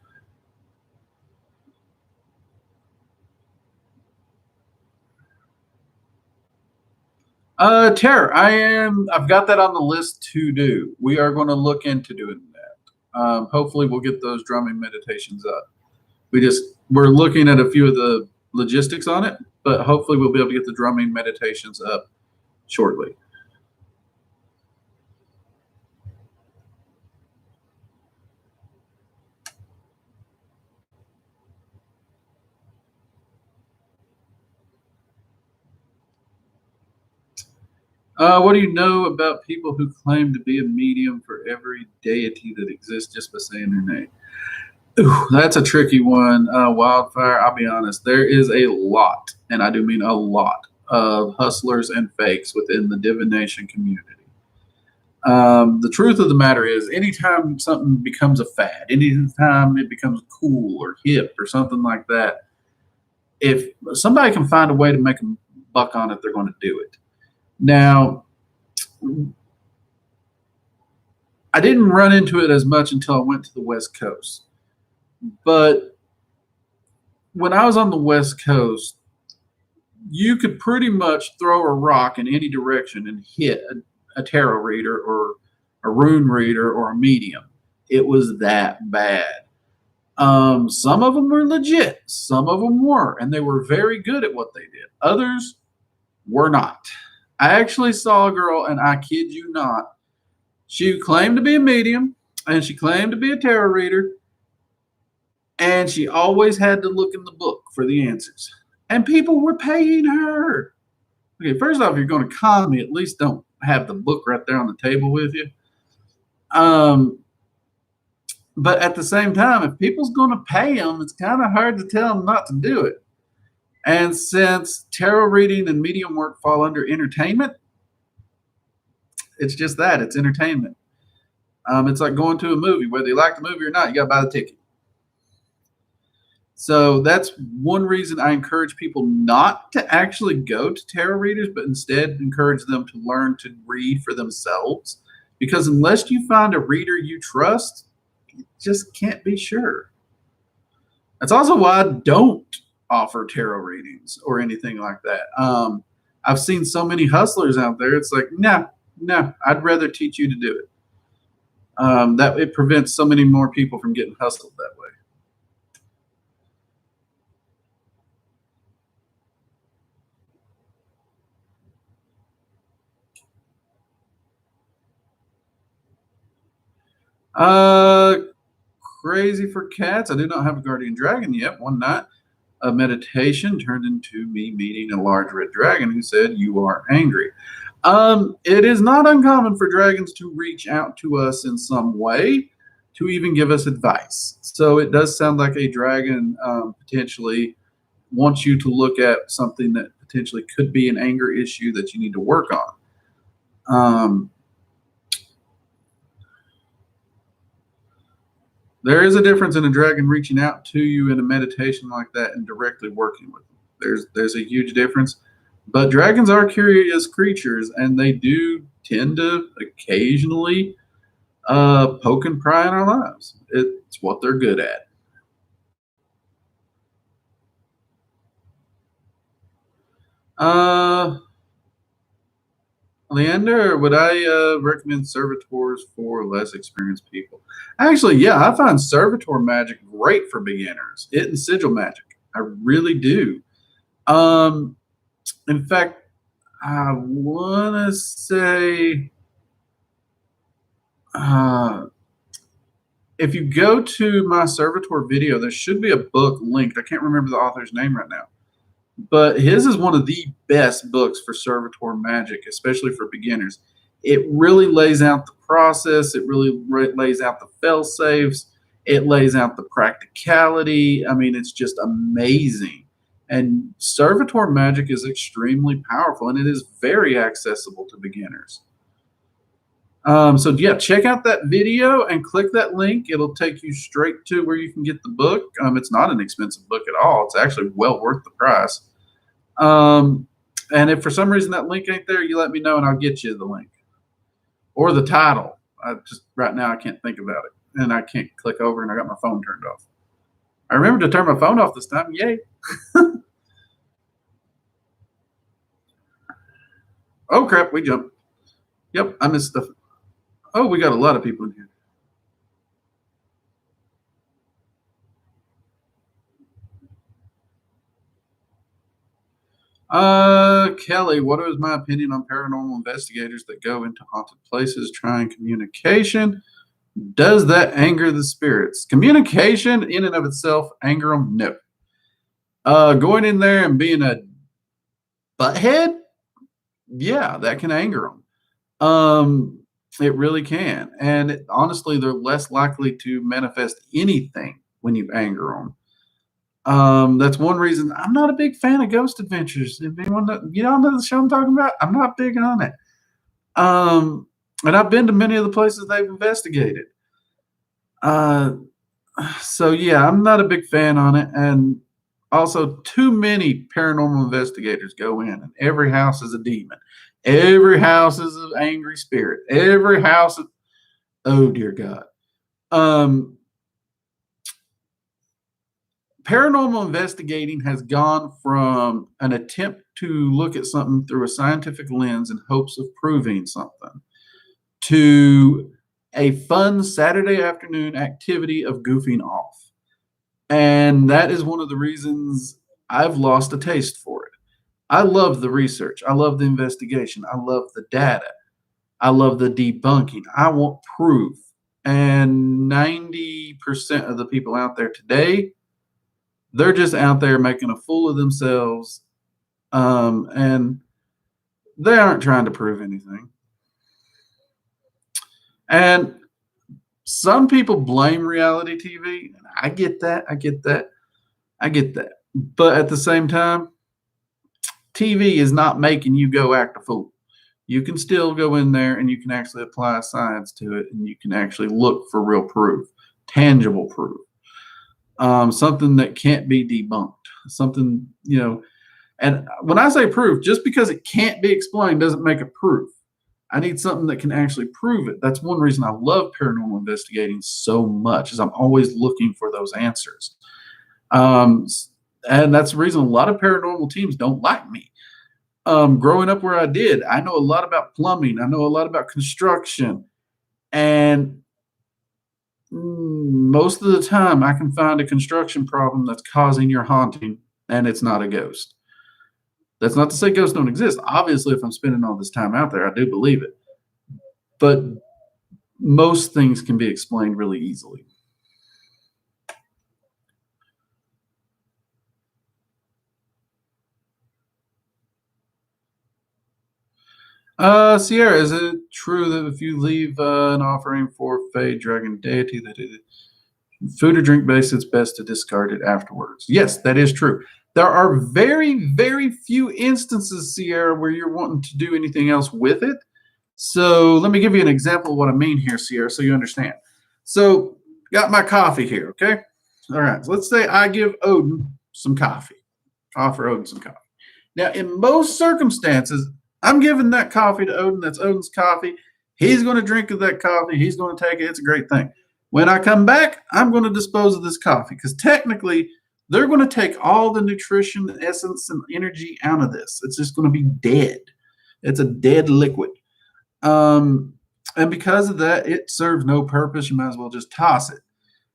Terror. I've got that on the list to do. We are going to look into doing that. Hopefully we'll get those drumming meditations up. We're looking at a few of the logistics on it, but hopefully we'll be able to get the drumming meditations up shortly. What do you know about people who claim to be a medium for every deity that exists just by saying their name? Ooh, that's a tricky one. Wildfire, I'll be honest, there is a lot, and I do mean a lot, of hustlers and fakes within the divination community. The truth of the matter is, anytime something becomes a fad, anytime it becomes cool or hip or something like that, if somebody can find a way to make a buck on it, they're going to do it. Now, I didn't run into it as much until I went to the West Coast. But when I was on the West Coast, you could pretty much throw a rock in any direction and hit a tarot reader or a rune reader or a medium. It was that bad. Some of them were legit, some of them were, and they were very good at what they did. Others were not. I actually saw a girl, and I kid you not, she claimed to be a medium and she claimed to be a tarot reader, and she always had to look in the book for the answers. And people were paying her. Okay, first off, if you're going to con me, at least don't have the book right there on the table with you. But at the same time, if people's going to pay them, it's kind of hard to tell them not to do it. And since tarot reading and medium work fall under entertainment, it's just that. It's entertainment. It's like going to a movie. Whether you like the movie or not, you got to buy the ticket. So that's one reason I encourage people not to actually go to tarot readers, but instead encourage them to learn to read for themselves. Because unless you find a reader you trust, you just can't be sure. That's also why I don't offer tarot readings or anything like that. I've seen so many hustlers out there. It's like, no, I'd rather teach you to do it. That it prevents so many more people from getting hustled that way. Crazy for cats. I do not have a guardian dragon yet. One night, a meditation turned into me meeting a large red dragon who said, "You are angry." It is not uncommon for dragons to reach out to us in some way to even give us advice. So it does sound like a dragon potentially wants you to look at something that potentially could be an anger issue that you need to work on. There is a difference in a dragon reaching out to you in a meditation like that and directly working with them. There's a huge difference. But dragons are curious creatures, and they do tend to occasionally poke and pry in our lives. It's what they're good at. Leander, would I recommend servitors for less experienced people? Actually, yeah, I find servitor magic great for beginners. It and sigil magic. I really do. In fact, I want to say if you go to my servitor video, there should be a book linked. I can't remember the author's name right now, but his is one of the best books for servitor magic, especially for beginners. It really lays out the process. It really lays out the fail safes. It lays out the practicality. I mean, it's just amazing. And servitor magic is extremely powerful, and it is very accessible to beginners. So yeah, check out that video and click that link. It'll take you straight to where you can get the book. It's not an expensive book at all. It's actually well worth the price. And if for some reason that link ain't there, you let me know and I'll get you the link or the title. Right now I can't think about it, and I can't click over, and I got my phone turned off. I remember to turn my phone off this time. Yay. Oh crap, we jumped. Yep, I missed stuff. Oh, we got a lot of people in here. Kelly, what is my opinion on paranormal investigators that go into haunted places trying communication? Does that anger the spirits? Communication in and of itself, anger them? No. Going in there and being a butthead? Yeah, that can anger them. It really can. And honestly, they're less likely to manifest anything when you anger them. That's one reason I'm not a big fan of Ghost Adventures. If anyone you all know the show I'm talking about, I'm not big on it. And I've been to many of the places they've investigated. So yeah, I'm not a big fan on it. And also, too many paranormal investigators go in, and every house is a demon. Every house is an angry spirit. Every house is, oh dear God. Paranormal investigating has gone from an attempt to look at something through a scientific lens in hopes of proving something to a fun Saturday afternoon activity of goofing off. And that is one of the reasons I've lost a taste for it. I love the research. I love the investigation. I love the data. I love the debunking. I want proof. And 90% of the people out there today, they're just out there making a fool of themselves, and they aren't trying to prove anything. And some people blame reality TV. I get that. I get that. I get that. But at the same time, TV is not making you go act a fool. You can still go in there and you can actually apply science to it, and you can actually look for real proof, tangible proof. Something that can't be debunked, something, and when I say proof, just because it can't be explained doesn't make it proof. I need something that can actually prove it. That's one reason I love paranormal investigating so much, is I'm always looking for those answers. And that's the reason a lot of paranormal teams don't like me. Growing up where I did, I know a lot about plumbing. I know a lot about construction, and most of the time I can find a construction problem that's causing your haunting, and it's not a ghost. That's not to say ghosts don't exist. Obviously, if I'm spending all this time out there, I do believe it. But most things can be explained really easily. Sierra, is it true that if you leave an offering for Fey Dragon deity, that food or drink base, it's best to discard it afterwards? Yes, that is true. There are very, very few instances, Sierra, where you're wanting to do anything else with it. So let me give you an example of what I mean here, Sierra, so you understand. So got my coffee here, okay? All right, so let's say I give Odin some coffee. Offer Odin some coffee. Now, in most circumstances, I'm giving that coffee to Odin. That's Odin's coffee. He's going to drink that coffee. He's going to take it. It's a great thing. When I come back, I'm going to dispose of this coffee, because technically they're going to take all the nutrition, essence, and energy out of this. It's just going to be dead. It's a dead liquid. And because of that, it serves no purpose. You might as well just toss it.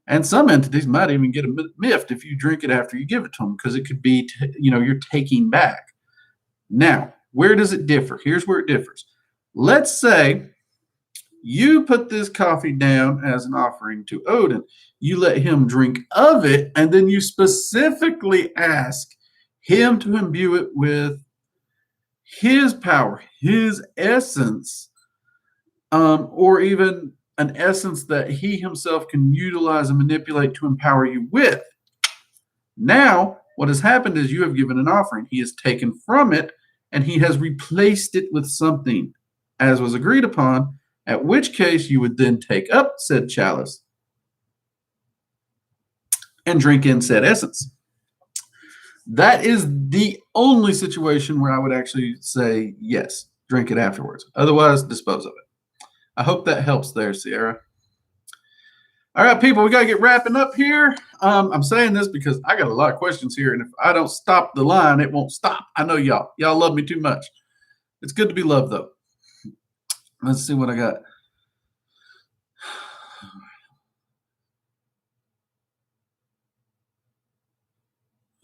And some entities might even get miffed if you drink it after you give it to them, because it could be, you're taking back. Now, where does it differ? Here's where it differs. Let's say you put this coffee down as an offering to Odin. You let him drink of it, and then you specifically ask him to imbue it with his power, his essence, or even an essence that he himself can utilize and manipulate to empower you with. Now, what has happened is you have given an offering. He has taken from it, and he has replaced it with something as was agreed upon, at which case you would then take up said chalice and drink in said essence. That is the only situation where I would actually say, yes, drink it afterwards. Otherwise, dispose of it. I hope that helps there, Sierra. All right, people, we got to get wrapping up here. I'm saying this because I got a lot of questions here, and if I don't stop the line, it won't stop. I know y'all. Y'all love me too much. It's good to be loved, though. Let's see what I got.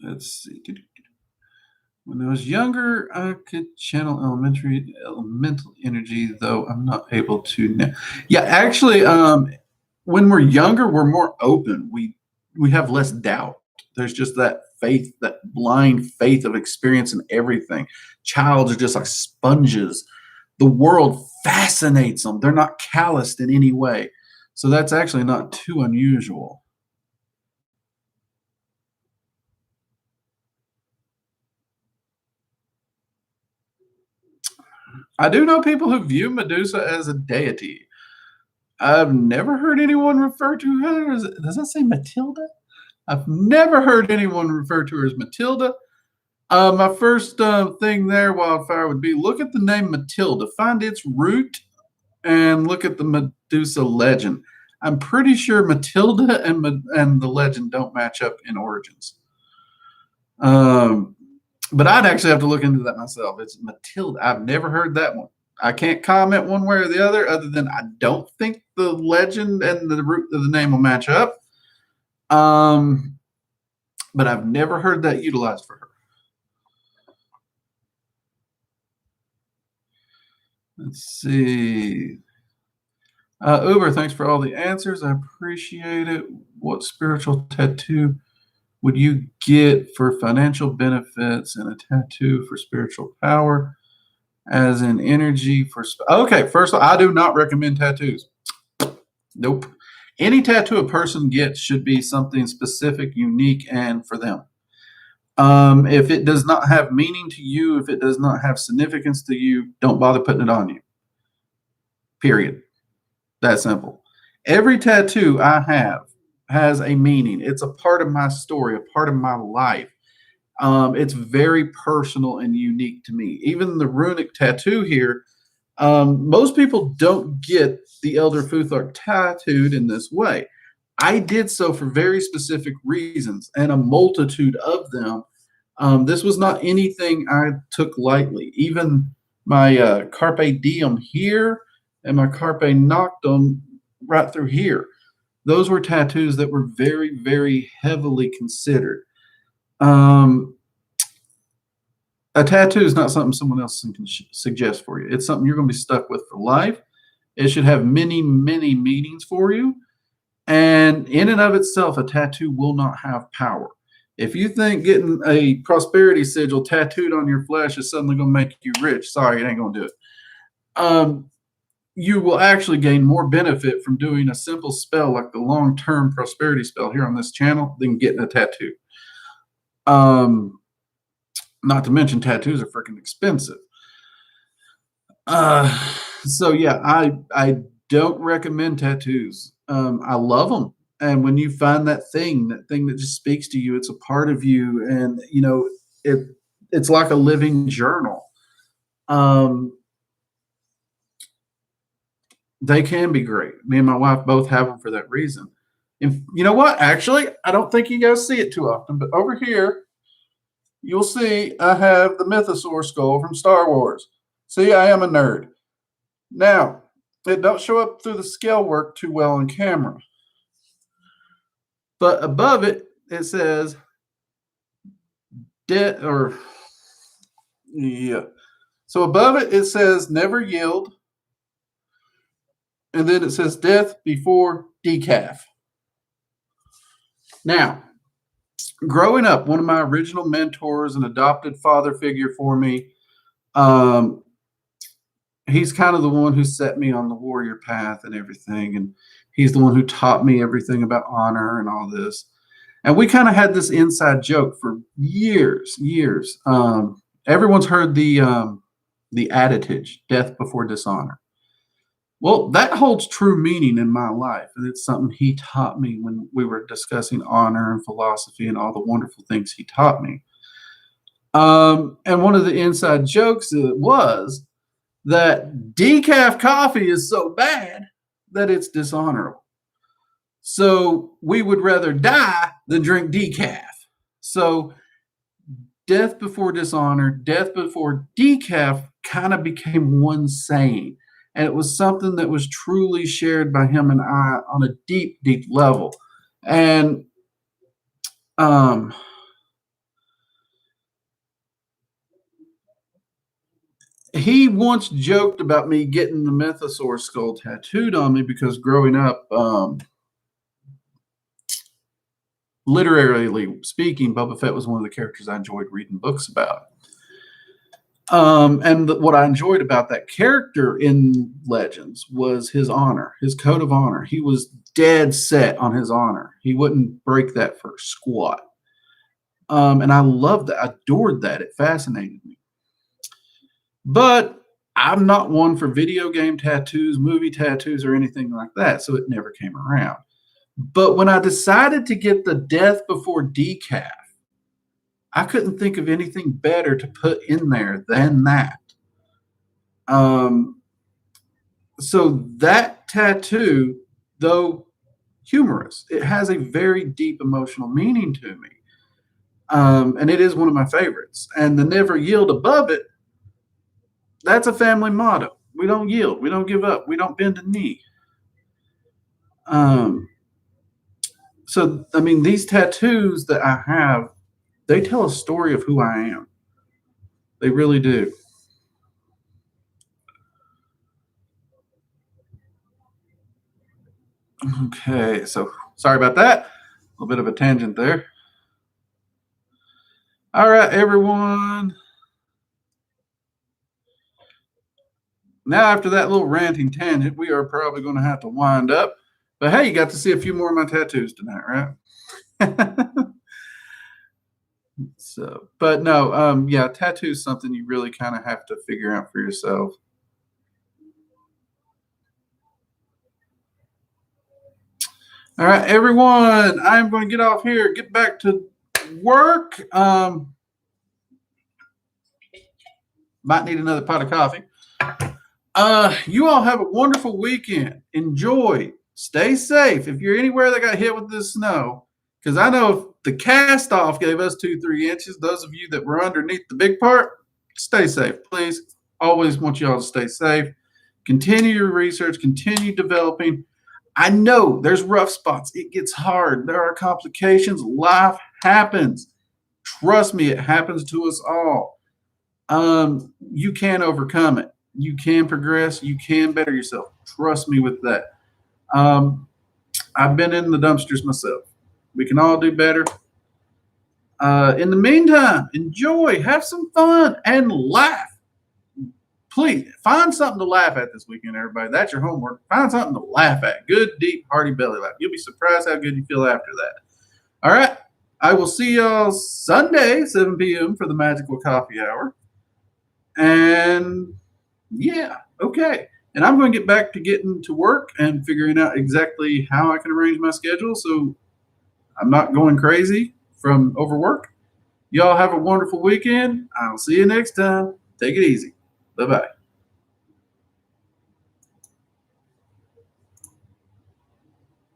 Let's see. When I was younger, I could channel elemental energy, though I'm not able to now. Yeah, actually, when we're younger, we're more open. We have less doubt. There's just that faith, that blind faith of experience in everything. Childs are just like sponges. The world fascinates them. They're not calloused in any way. So that's actually not too unusual. I do know people who view Medusa as a deity. I've never heard anyone refer to her as, does that say Matilda? I've never heard anyone refer to her as Matilda. My first thing there, Wildfire, would be look at the name Matilda, find its root, and look at the Medusa legend. I'm pretty sure Matilda and the legend don't match up in origins. But I'd actually have to look into that myself. It's Matilda. I've never heard that one. I can't comment one way or the other than I don't think the legend and the root of the name will match up. But I've never heard that utilized for her. Let's see. Uber, thanks for all the answers. I appreciate it. What spiritual tattoo would you get for financial benefits and a tattoo for spiritual power, as in energy for? Okay, first of all, I do not recommend tattoos. Nope. Any tattoo a person gets should be something specific, unique, and for them. If it does not have meaning to you, if it does not have significance to you, don't bother putting it on you. Period. That simple. Every tattoo I have has a meaning. It's a part of my story, a part of my life. It's very personal and unique to me. Even the runic tattoo here, most people don't get the Elder Futhark tattooed in this way. I did so for very specific reasons and a multitude of them. This was not anything I took lightly. Even my Carpe Diem here and my Carpe Noctem right through here. Those were tattoos that were very, very heavily considered. Um, a tattoo is not something someone else can suggest for you. It's something you're going to be stuck with for life. It should have many, many meanings for you. And in and of itself, a tattoo will not have power. If you think getting a prosperity sigil tattooed on your flesh is suddenly going to make you rich, sorry, it ain't going to do it. You will actually gain more benefit from doing a simple spell like the long-term prosperity spell here on this channel than getting a tattoo. Not to mention tattoos are freaking expensive. So yeah, I don't recommend tattoos. I love them. And when you find that thing that just speaks to you, it's a part of you. And you know, it's like a living journal. They can be great. Me and my wife both have them for that reason. And you know what? Actually, I don't think you guys see it too often, but over here, you'll see I have the Mythosaur skull from Star Wars. See, I am a nerd. Now, it don't show up through the scale work too well on camera. But above it, it says yeah. So above it, it says never yield. And then it says death before decaf. Now, growing up, one of my original mentors, an adopted father figure for me, he's kind of the one who set me on the warrior path and everything. And he's the one who taught me everything about honor and all this. And we kind of had this inside joke for years. Everyone's heard the adage, death before dishonor. Well, that holds true meaning in my life. And it's something he taught me when we were discussing honor and philosophy and all the wonderful things he taught me. And one of the inside jokes was that decaf coffee is so bad that it's dishonorable. So we would rather die than drink decaf. So death before dishonor, death before decaf kind of became one saying. And it was something that was truly shared by him and I on a deep, deep level. And He once joked about me getting the Mythosaur skull tattooed on me because growing up, literally speaking, Boba Fett was one of the characters I enjoyed reading books about. And what I enjoyed about that character in Legends was his honor, his code of honor. He was dead set on his honor. He wouldn't break that for squat. And I loved that. I adored that. It fascinated me. But I'm not one for video game tattoos, movie tattoos, or anything like that. So it never came around. But when I decided to get the Death Before decaf, I couldn't think of anything better to put in there than that. So that tattoo, though humorous, it has a very deep emotional meaning to me. And it is one of my favorites. And the never yield above it, that's a family motto. We don't yield. We don't give up. We don't bend a knee. So, I mean, these tattoos that I have, they tell a story of who I am. They really do. Okay, so sorry about that. A little bit of a tangent there. All right, everyone. Now, after that little ranting tangent, we are probably going to have to wind up. But hey, you got to see a few more of my tattoos tonight, right? So, but no, yeah, tattoo is something you really kind of have to figure out for yourself. All right, everyone, I'm going to get off here, get back to work. Might need another pot of coffee. You all have a wonderful weekend. Enjoy. Stay safe. If you're anywhere that got hit with this snow, because I know if the cast off gave us 2-3 inches, those of you that were underneath the big part, stay safe, please. Always want you all to stay safe. Continue your research, continue developing. I know there's rough spots. It gets hard. There are complications. Life happens. Trust me, it happens to us all. You can overcome it. You can progress. You can better yourself. Trust me with that. I've been in the dumpsters myself. We can all do better. In the meantime, enjoy, have some fun, and laugh. Please find something to laugh at this weekend, everybody. That's your homework. Find something to laugh at. Good, deep, hearty belly laugh. You'll be surprised how good you feel after that. All right. I will see y'all Sunday, 7 p.m. for the Magical Coffee Hour. And yeah, okay. And I'm going to get back to getting to work and figuring out exactly how I can arrange my schedule so I'm not going crazy from overwork. Y'all have a wonderful weekend. I'll see you next time. Take it easy. Bye-bye.